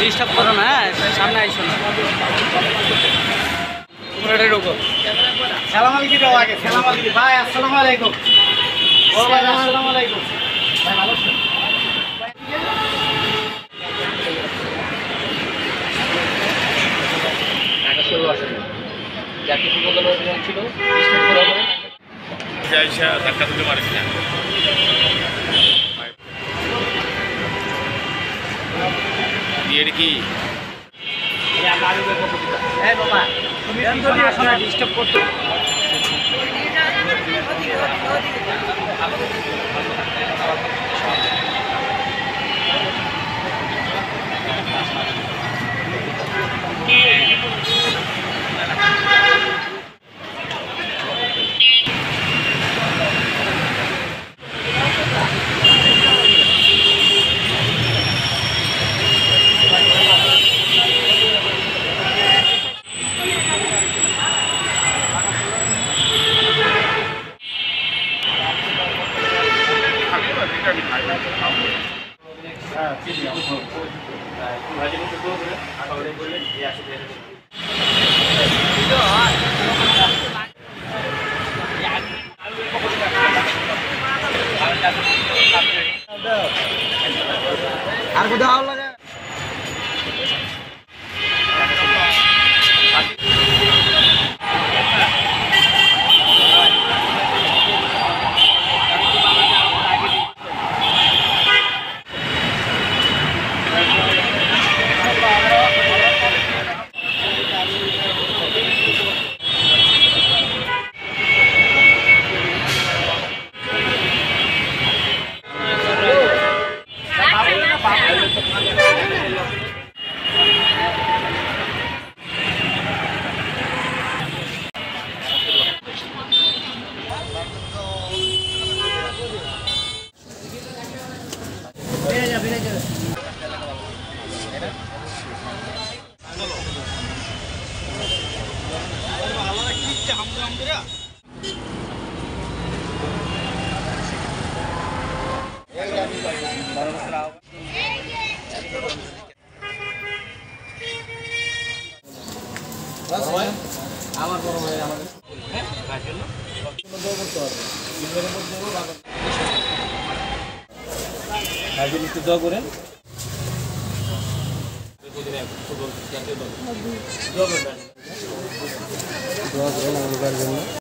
Disturb করো না, হ্যাঁ সামনে আইসো না, তোমরা ঢোকো। সালাম আলাইকুম দাও আগে, সালাম আলাইকুম ভাই। আসসালামু আলাইকুম। ও ভাই আসসালামু আলাইকুম ভাই, ভালো আছেন? টাকা শুরু আসে যাকে কি বললো ছিল ডিস্টার্ব করা হবে যাইসা ধাক্কা দিতে পারিস না। বিয়ের কি বাবা তুমি ডিস্টার্ব করতো আর কোথাও লাগে আমার বড় ভাই আমাদের দোয়া করেন দোয়া করেন আমাদের জন্য।